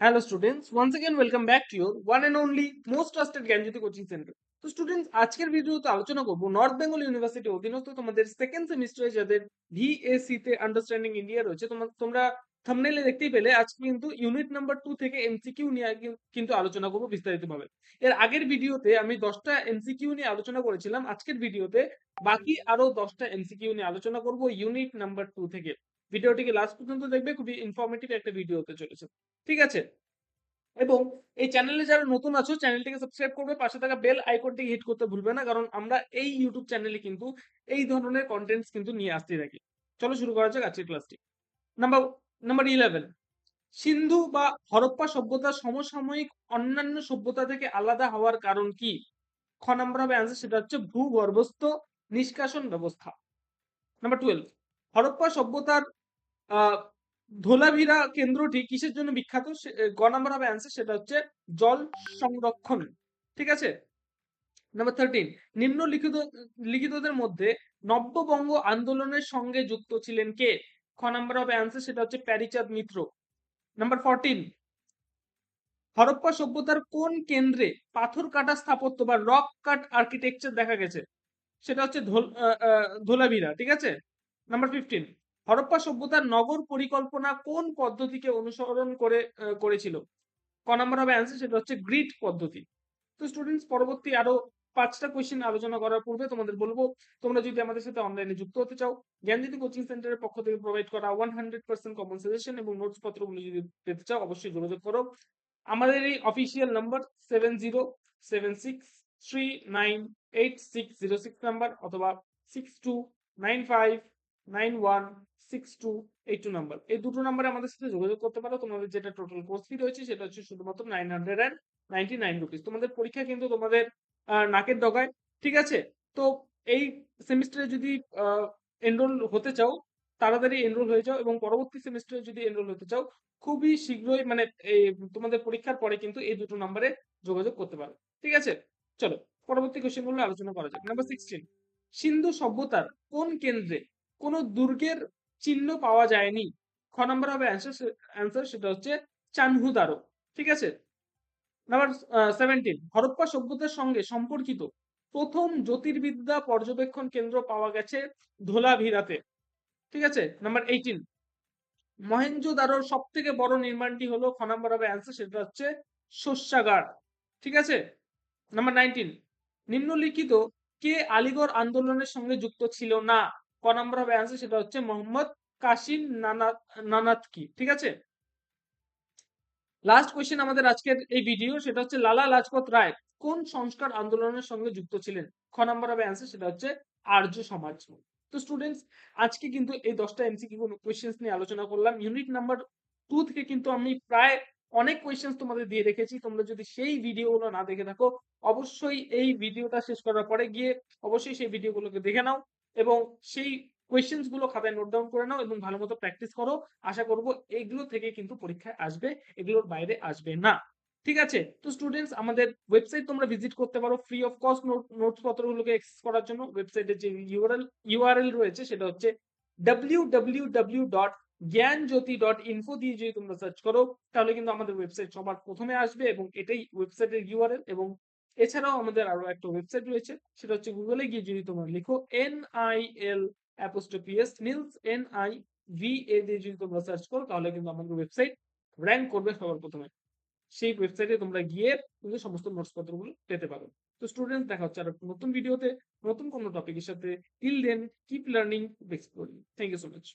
Hello students, once again welcome back to your one and only most trusted Gyanjyoti coaching centre. তো students আজকের ভিডিওতে আলোচনা করব north Bengal university অধীনস্থ তোমাদের সেকেন্ড সেমিস্টারে যাদের ভিএসসি তে আন্ডারস্ট্যান্ডিং ইন্ডিয়া রয়েছে। তোমরা থাম্বনেইলে দেখতেই পেলে আজকে কিন্তু ইউনিট নাম্বার 2 থেকে এমসিকিউ নিয়ে কিন্তু আলোচনা করব বিস্তারিতভাবে। এর আগের ভিডিওতে আমি 10টা এমসিকিউ নিয়ে আলোচনা করেছিলাম। আজকের ভিডিওতে বাকি আরো 10টা এমসিকিউ নিয়ে আলোচনা করব ইউনিট নাম্বার 2 থেকে। ভিডিওটিকে লাস্ট পর্যন্ত দেখবে, খুবই ইনফরমেটিভ একটা ভিডিও হতে চলেছে। ঠিক আছে, এবং এই চ্যানেলে যারা নতুন আছো চ্যানেলটিকে সাবস্ক্রাইব করবে, পাশে থাকা বেল আইকনটিকে হিট করতে ভুলবে না, কারণ আমরা এই ইউটিউব চ্যানেলে কিন্তু এই ধরনের কন্টেন্টস কিন্তু নিয়ে আসতে থাকি। চলো শুরু করা যাক আজকের ক্লাসটি। নাম্বার নাম্বার 11, সিন্ধু বা হরপ্পা সভ্যতা সমসাময়িক অন্যান্য সভ্যতা থেকে আলাদা হওয়ার কারণ কি? খ নাম্বার হবে অ্যান্সার, সেটা হচ্ছে ভূগর্ভস্থ নিষ্কাশন ব্যবস্থা। নাম্বার 12, হরপ্পা সভ্যতার আহ ধোলাভিরা কেন্দ্রটি কিসের জন্য বিখ্যাত? গ নাম্বার হবে অ্যান্সার, সেটা হচ্ছে জল সংরক্ষণ। ঠিক আছে। নাম্বার 13, নিম্নলিখিত লিখিতদের মধ্যে নব্যবঙ্গ আন্দোলনের সঙ্গে যুক্ত ছিলেন কে? খ নাম্বার হবে অ্যান্সার, সেটা হচ্ছে প্যারিচাঁদ মিত্র। নাম্বার 14, হরপ্পা সভ্যতার কোন কেন্দ্রে পাথর কাটা স্থাপত্য বা রক কাট আর্কিটেকচার দেখা গেছে? সেটা হচ্ছে ধোলাভিরা। ঠিক আছে। নাম্বার 15, হরপ্পা সভ্যতার নগর পরিকল্পনা কোন পদ্ধতিকে অনুসরণ করে করেছিল? ক নাম্বার হবে অ্যান্সার, সেটা হচ্ছে গ্রিড পদ্ধতি। তো স্টুডেন্টস, পরবর্তী আরো 5টা কোয়েশ্চেন আলোচনা করার পূর্বে তোমাদের বলবো, তোমরা যদি আমাদের সাথে অনলাইনে যুক্ত হতে চাও, জ্ঞানজ্যোতি কোচিং সেন্টারের পক্ষ থেকে প্রোভাইড করা 100% কমন সাজেশন এবং নোটস পত্রগুলো যদি পেতে চাও, অবশ্যই যোগাযোগ করো। আমাদের এই অফিসিয়াল নাম্বার 7076398606 নাম্বার, অথবা 6295916282 নাম্বার, এই দুটো নাম্বারে আমাদের সাথে যোগাযোগ করতে পারো। তোমাদের যেটা টোটাল কোর্স ফি রয়েছে সেটা হচ্ছে শুধুমাত্র 999 রুপিস। তোমাদের পরীক্ষা কিন্তু তোমাদের নাকের ডগায়। ঠিক আছে। তো এই সেমিস্টারে যদি এনরোল হতে চাও, তাড়াতাড়ি এনরোল হয়ে যাও, এবং পরবর্তী সেমিস্টারে যদি এনরোল হতে চাও খুবই শীঘ্রই, মানে এই তোমাদের পরীক্ষার পরে কিন্তু এই দুটো নাম্বারে যোগাযোগ করতে পারো। ঠিক আছে। চলো পরবর্তী কোশ্চেন গুলো আলোচনা করা যাক। নাম্বার 16, সিন্ধু সভ্যতার কোন কেন্দ্রে কোন দুর্গের চিহ্ন পাওয়া যায়নি? খ নাম্বার হবে অ্যান্সার, সেটা হচ্ছে চানহুদারো। ঠিক আছে। নাম্বার 17, হরপ্পা সভ্যতার সঙ্গে সম্পর্কিত প্রথম জ্যোতির্বিদ্যা পর্যবেক্ষণ কেন্দ্র পাওয়া গেছে ধোলাভিরাতে। ঠিক আছে। নাম্বার 18, মহেঞ্জোদারোর সব থেকে বড় নির্মাণটি হলো, খ নাম্বার হবে অ্যান্সার, সেটা হচ্ছে শস্যাগার। ঠিক আছে। নাম্বার 19, নিম্নলিখিত কে আলিগড় আন্দোলনের সঙ্গে যুক্ত ছিল না? ক নাম্বার হবে অ্যান্সার, সেটা হচ্ছে মোহাম্মদ কাসিম নানাতকি। ঠিক আছে। লাস্ট কোয়েশ্চেন আমাদের আজকের এই ভিডিও, সেটা হচ্ছে লালা লাজপত রায় কোন সংস্কার আন্দোলনের সঙ্গে যুক্ত ছিলেন? খ নাম্বার হবে অ্যান্সার, সেটা হচ্ছে আর্য সমাজ। তো স্টুডেন্টস, আজকে কিন্তু এই 10টা এমসিকিউ কোয়েশ্চেন্স নিয়ে আলোচনা করলাম। ইউনিট নাম্বার 2 থেকে কিন্তু আমি প্রায় অনেক কোয়েশ্চেন্স তোমাদের দিয়ে রেখেছি। তোমরা যদি সেই ভিডিওগুলো না দেখে থাকো, অবশ্যই এই ভিডিওটা শেষ করার পরে গিয়ে অবশ্যই সেই ভিডিওগুলোকে দেখে নাও, এবং সেই কোয়েশ্চেন্স গুলো খাতায় নোট ডাউন করে নাও এবং ভালো মতো প্র্যাকটিস করো। আশা করব এগুলো থেকে কিন্তু পরীক্ষায় আসবে, এগুলোর বাইরে আসবে না। ঠিক আছে। তো স্টুডেন্টস, আমাদের ওয়েবসাইট তোমরা ভিজিট করতে পারো ফ্রি অফ কস্ট নোটস পত্রগুলোকে অ্যাক্সেস করার জন্য। ওয়েবসাইটের যে ইউআরএল রয়েছে সেটা হচ্ছে www.gyanjyoti.info দিয়ে যদি তোমরা সার্চ করো, তাহলে কিন্তু আমাদের ওয়েবসাইট সবার প্রথমে আসবে, এবং এটাই ওয়েবসাইটের ইউআরএল। এবং এছাড়াও আমাদের আরো একটা ওয়েবসাইট রয়েছে, সেটা হচ্ছে গুগলে গিয়ে যদি তোমরা লিখো NIL অ্যাপোস্ট্রোপিএস নিলস NIVA দিয়ে যদি তোমরা সার্চ করো, তাহলে কিন্তু আমাদের ওয়েবসাইট র্যাঙ্ক করবে সবার প্রথমে। সেই ওয়েবসাইটে তোমরা গিয়ে কিন্তু সমস্ত নোটস পত্রগুলো পেতে পারো। তো স্টুডেন্টস, দেখা হচ্ছে আর নতুন ভিডিওতে নতুন কোনো টপিকের সাথে। Till then, keep learning, exploring. Thank you so much.